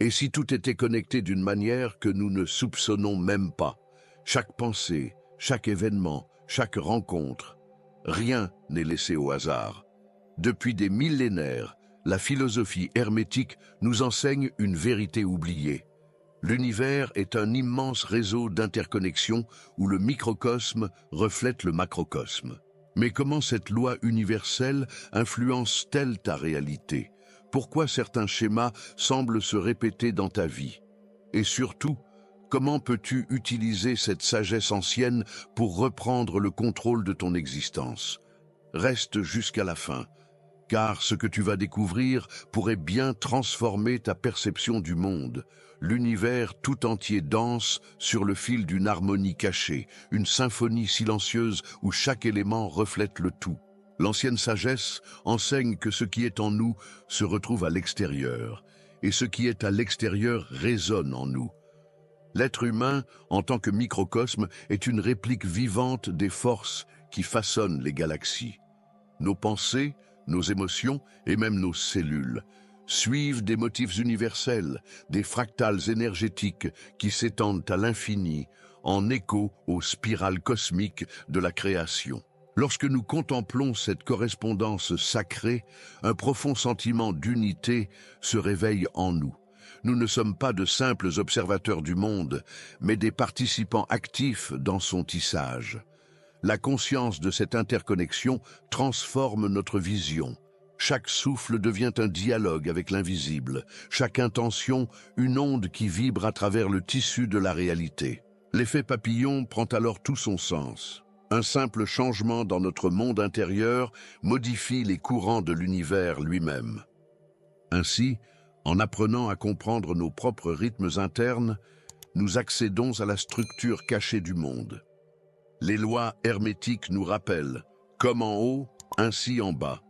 Et si tout était connecté d'une manière que nous ne soupçonnons même pas? Chaque pensée, chaque événement, chaque rencontre, rien n'est laissé au hasard. Depuis des millénaires, la philosophie hermétique nous enseigne une vérité oubliée. L'univers est un immense réseau d'interconnexions où le microcosme reflète le macrocosme. Mais comment cette loi universelle influence-t-elle ta réalité? Pourquoi certains schémas semblent se répéter dans ta vie? Et surtout, comment peux-tu utiliser cette sagesse ancienne pour reprendre le contrôle de ton existence? Reste jusqu'à la fin, car ce que tu vas découvrir pourrait bien transformer ta perception du monde. L'univers tout entier danse sur le fil d'une harmonie cachée, une symphonie silencieuse où chaque élément reflète le tout. L'ancienne sagesse enseigne que ce qui est en nous se retrouve à l'extérieur, et ce qui est à l'extérieur résonne en nous. L'être humain, en tant que microcosme, est une réplique vivante des forces qui façonnent les galaxies. Nos pensées, nos émotions et même nos cellules suivent des motifs universels, des fractales énergétiques qui s'étendent à l'infini, en écho aux spirales cosmiques de la création. Lorsque nous contemplons cette correspondance sacrée, un profond sentiment d'unité se réveille en nous. Nous ne sommes pas de simples observateurs du monde, mais des participants actifs dans son tissage. La conscience de cette interconnexion transforme notre vision. Chaque souffle devient un dialogue avec l'invisible, chaque intention une onde qui vibre à travers le tissu de la réalité. L'effet papillon prend alors tout son sens. Un simple changement dans notre monde intérieur modifie les courants de l'univers lui-même. Ainsi, en apprenant à comprendre nos propres rythmes internes, nous accédons à la structure cachée du monde. Les lois hermétiques nous rappellent, comme en haut, ainsi en bas.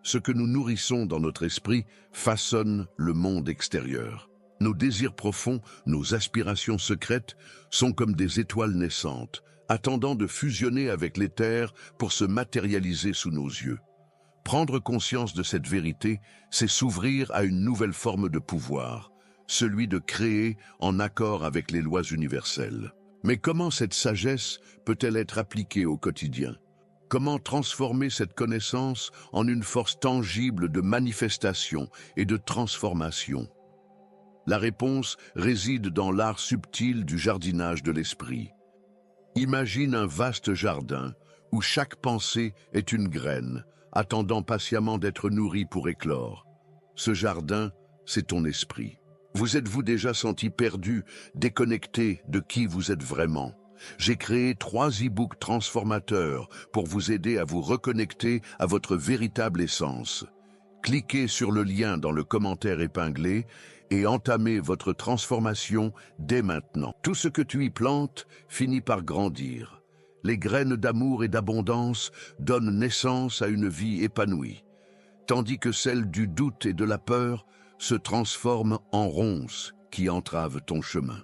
Ce que nous nourrissons dans notre esprit façonne le monde extérieur. Nos désirs profonds, nos aspirations secrètes sont comme des étoiles naissantes, attendant de fusionner avec l'éther pour se matérialiser sous nos yeux. Prendre conscience de cette vérité, c'est s'ouvrir à une nouvelle forme de pouvoir, celui de créer en accord avec les lois universelles. Mais comment cette sagesse peut-elle être appliquée au quotidien? Comment transformer cette connaissance en une force tangible de manifestation et de transformation? La réponse réside dans l'art subtil du jardinage de l'esprit. Imagine un vaste jardin où chaque pensée est une graine, attendant patiemment d'être nourrie pour éclore. Ce jardin, c'est ton esprit. Vous êtes-vous déjà senti perdu, déconnecté de qui vous êtes vraiment? J'ai créé 3 e-books transformateurs pour vous aider à vous reconnecter à votre véritable essence. Cliquez sur le lien dans le commentaire épinglé et entamez votre transformation dès maintenant. Tout ce que tu y plantes finit par grandir. Les graines d'amour et d'abondance donnent naissance à une vie épanouie, tandis que celles du doute et de la peur se transforment en ronces qui entravent ton chemin.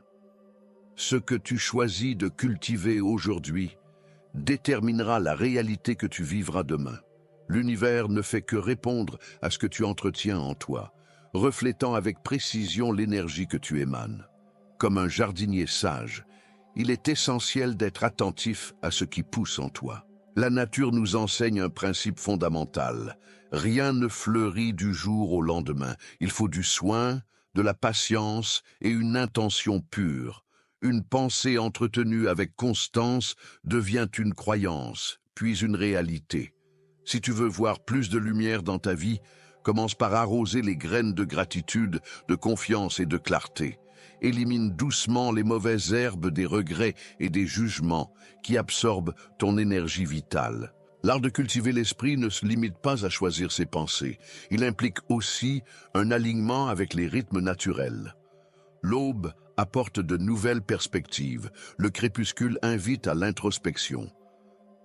Ce que tu choisis de cultiver aujourd'hui déterminera la réalité que tu vivras demain. L'univers ne fait que répondre à ce que tu entretiens en toi, reflétant avec précision l'énergie que tu émanes. Comme un jardinier sage, il est essentiel d'être attentif à ce qui pousse en toi. La nature nous enseigne un principe fondamental. Rien ne fleurit du jour au lendemain. Il faut du soin, de la patience et une intention pure. Une pensée entretenue avec constance devient une croyance, puis une réalité. Si tu veux voir plus de lumière dans ta vie, commence par arroser les graines de gratitude, de confiance et de clarté. Élimine doucement les mauvaises herbes des regrets et des jugements qui absorbent ton énergie vitale. L'art de cultiver l'esprit ne se limite pas à choisir ses pensées. Il implique aussi un alignement avec les rythmes naturels. L'aube apporte de nouvelles perspectives. Le crépuscule invite à l'introspection.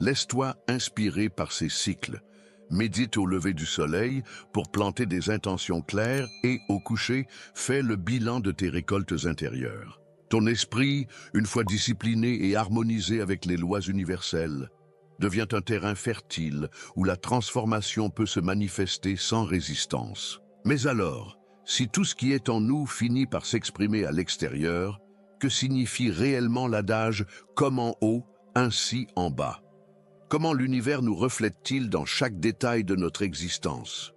Laisse-toi inspirer par ces cycles. Médite au lever du soleil pour planter des intentions claires et, au coucher, fais le bilan de tes récoltes intérieures. Ton esprit, une fois discipliné et harmonisé avec les lois universelles, devient un terrain fertile où la transformation peut se manifester sans résistance. Mais alors, Si tout ce qui est en nous finit par s'exprimer à l'extérieur, que signifie réellement l'adage « comme en haut, ainsi en bas » ? Comment l'univers nous reflète-t-il dans chaque détail de notre existence ?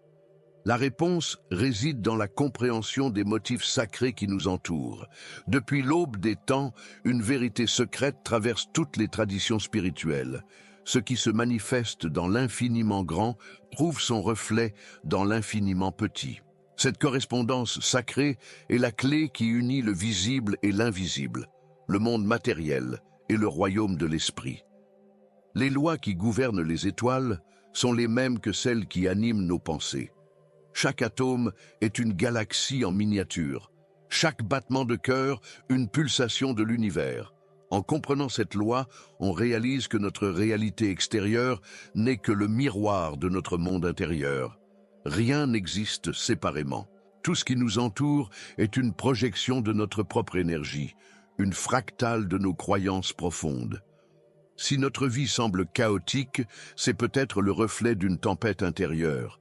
La réponse réside dans la compréhension des motifs sacrés qui nous entourent. Depuis l'aube des temps, une vérité secrète traverse toutes les traditions spirituelles. Ce qui se manifeste dans l'infiniment grand trouve son reflet dans l'infiniment petit. Cette correspondance sacrée est la clé qui unit le visible et l'invisible, le monde matériel et le royaume de l'esprit. Les lois qui gouvernent les étoiles sont les mêmes que celles qui animent nos pensées. Chaque atome est une galaxie en miniature, chaque battement de cœur une pulsation de l'univers. En comprenant cette loi, on réalise que notre réalité extérieure n'est que le miroir de notre monde intérieur. Rien n'existe séparément. Tout ce qui nous entoure est une projection de notre propre énergie, une fractale de nos croyances profondes. Si notre vie semble chaotique, c'est peut-être le reflet d'une tempête intérieure.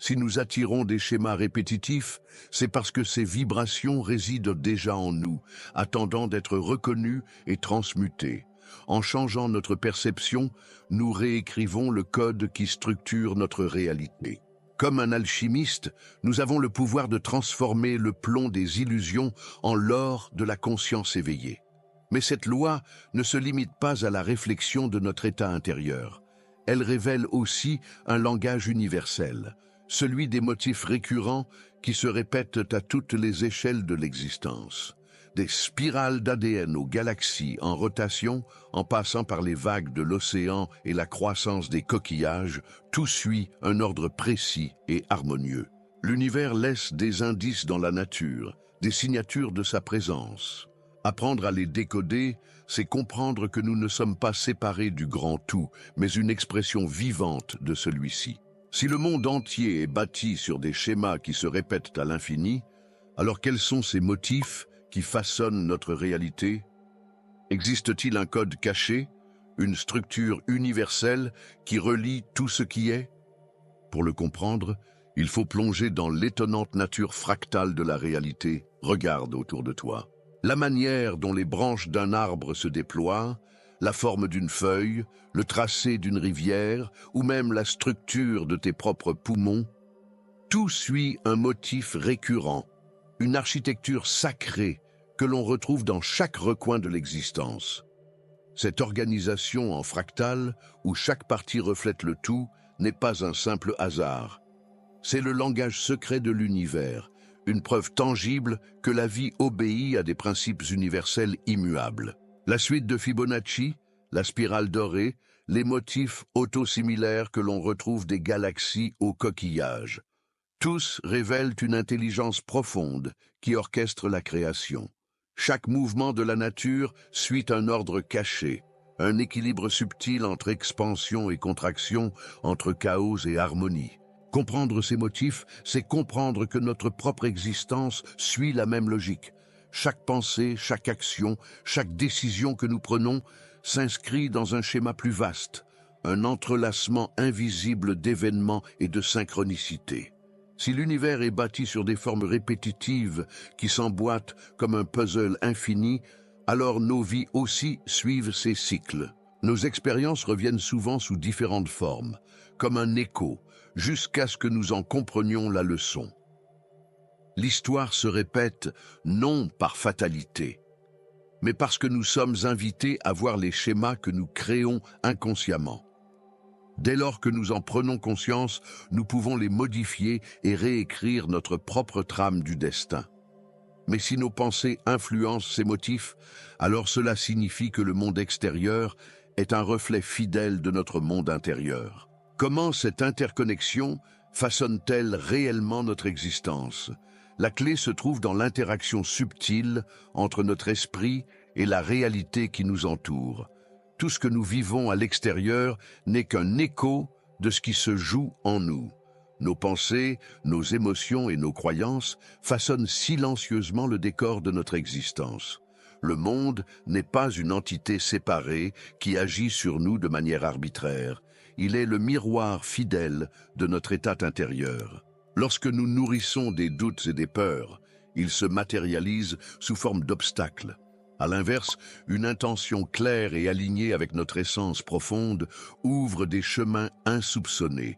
Si nous attirons des schémas répétitifs, c'est parce que ces vibrations résident déjà en nous, attendant d'être reconnues et transmutées. En changeant notre perception, nous réécrivons le code qui structure notre réalité. Comme un alchimiste, nous avons le pouvoir de transformer le plomb des illusions en l'or de la conscience éveillée. Mais cette loi ne se limite pas à la réflexion de notre état intérieur. Elle révèle aussi un langage universel, celui des motifs récurrents qui se répètent à toutes les échelles de l'existence. Des spirales d'ADN aux galaxies en rotation, en passant par les vagues de l'océan et la croissance des coquillages, tout suit un ordre précis et harmonieux. L'univers laisse des indices dans la nature, des signatures de sa présence. Apprendre à les décoder, c'est comprendre que nous ne sommes pas séparés du grand tout, mais une expression vivante de celui-ci. Si le monde entier est bâti sur des schémas qui se répètent à l'infini, alors quels sont ces motifs qui façonnent notre réalité? Existe-t-il un code caché, une structure universelle qui relie tout ce qui est? Pour le comprendre, il faut plonger dans l'étonnante nature fractale de la réalité. Regarde autour de toi. La manière dont les branches d'un arbre se déploient, la forme d'une feuille, le tracé d'une rivière ou même la structure de tes propres poumons, tout suit un motif récurrent, une architecture sacrée que l'on retrouve dans chaque recoin de l'existence. Cette organisation en fractale, où chaque partie reflète le tout, n'est pas un simple hasard. C'est le langage secret de l'univers, une preuve tangible que la vie obéit à des principes universels immuables. La suite de Fibonacci, la spirale dorée, les motifs autosimilaires que l'on retrouve des galaxies aux coquillages. Tous révèlent une intelligence profonde qui orchestre la création. Chaque mouvement de la nature suit un ordre caché, un équilibre subtil entre expansion et contraction, entre chaos et harmonie. Comprendre ces motifs, c'est comprendre que notre propre existence suit la même logique. Chaque pensée, chaque action, chaque décision que nous prenons s'inscrit dans un schéma plus vaste, un entrelacement invisible d'événements et de synchronicité. Si l'univers est bâti sur des formes répétitives qui s'emboîtent comme un puzzle infini, alors nos vies aussi suivent ces cycles. Nos expériences reviennent souvent sous différentes formes, comme un écho, jusqu'à ce que nous en comprenions la leçon. L'histoire se répète non par fatalité, mais parce que nous sommes invités à voir les schémas que nous créons inconsciemment. Dès lors que nous en prenons conscience, nous pouvons les modifier et réécrire notre propre trame du destin. Mais si nos pensées influencent ces motifs, alors cela signifie que le monde extérieur est un reflet fidèle de notre monde intérieur. Comment cette interconnexion façonne-t-elle réellement notre existence? La clé se trouve dans l'interaction subtile entre notre esprit et la réalité qui nous entoure. Tout ce que nous vivons à l'extérieur n'est qu'un écho de ce qui se joue en nous. Nos pensées, nos émotions et nos croyances façonnent silencieusement le décor de notre existence. Le monde n'est pas une entité séparée qui agit sur nous de manière arbitraire. Il est le miroir fidèle de notre état intérieur. Lorsque nous nourrissons des doutes et des peurs, ils se matérialisent sous forme d'obstacles. À l'inverse, une intention claire et alignée avec notre essence profonde ouvre des chemins insoupçonnés,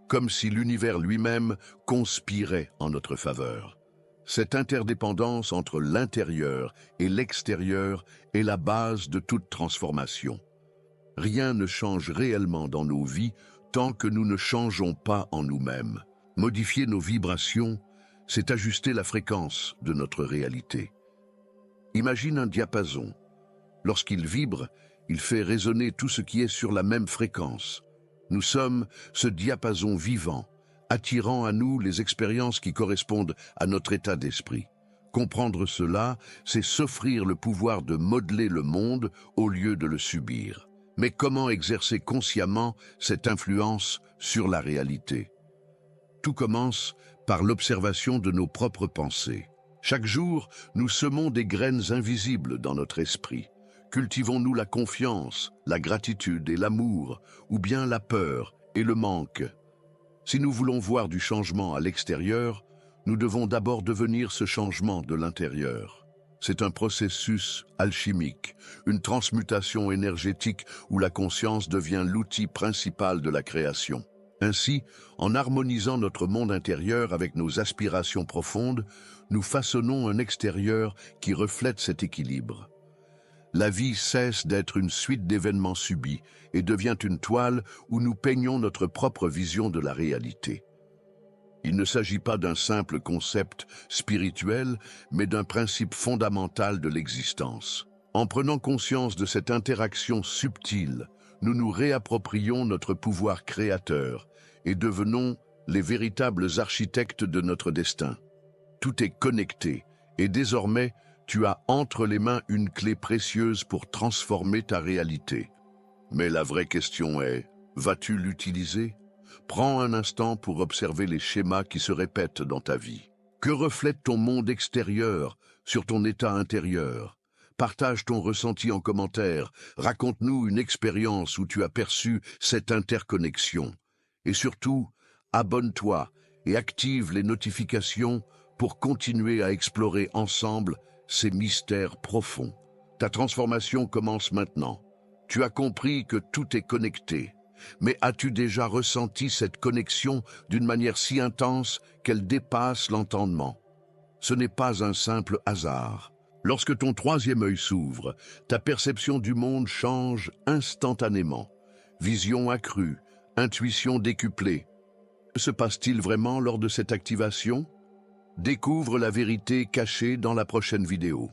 comme si l'univers lui-même conspirait en notre faveur. Cette interdépendance entre l'intérieur et l'extérieur est la base de toute transformation. Rien ne change réellement dans nos vies tant que nous ne changeons pas en nous-mêmes. Modifier nos vibrations, c'est ajuster la fréquence de notre réalité. Imagine un diapason. Lorsqu'il vibre, il fait résonner tout ce qui est sur la même fréquence. Nous sommes ce diapason vivant, attirant à nous les expériences qui correspondent à notre état d'esprit. Comprendre cela, c'est s'offrir le pouvoir de modeler le monde au lieu de le subir. Mais comment exercer consciemment cette influence sur la réalité? Tout commence par l'observation de nos propres pensées. Chaque jour, nous semons des graines invisibles dans notre esprit. Cultivons-nous la confiance, la gratitude et l'amour, ou bien la peur et le manque? Si nous voulons voir du changement à l'extérieur, nous devons d'abord devenir ce changement de l'intérieur. C'est un processus alchimique, une transmutation énergétique où la conscience devient l'outil principal de la création. Ainsi, en harmonisant notre monde intérieur avec nos aspirations profondes, nous façonnons un extérieur qui reflète cet équilibre. La vie cesse d'être une suite d'événements subis et devient une toile où nous peignons notre propre vision de la réalité. Il ne s'agit pas d'un simple concept spirituel, mais d'un principe fondamental de l'existence. En prenant conscience de cette interaction subtile, nous nous réapproprions notre pouvoir créateur et devenons les véritables architectes de notre destin. Tout est connecté et désormais, tu as entre les mains une clé précieuse pour transformer ta réalité. Mais la vraie question est, vas-tu l'utiliser? Prends un instant pour observer les schémas qui se répètent dans ta vie. Que reflète ton monde extérieur sur ton état intérieur? Partage ton ressenti en commentaire, raconte-nous une expérience où tu as perçu cette interconnexion. Et surtout, abonne-toi et active les notifications pour continuer à explorer ensemble ces mystères profonds. Ta transformation commence maintenant. Tu as compris que tout est connecté. Mais as-tu déjà ressenti cette connexion d'une manière si intense qu'elle dépasse l'entendement? Ce n'est pas un simple hasard. Lorsque ton troisième œil s'ouvre, ta perception du monde change instantanément. Vision accrue, intuition décuplée. Que se passe-t-il vraiment lors de cette activation? Découvre la vérité cachée dans la prochaine vidéo.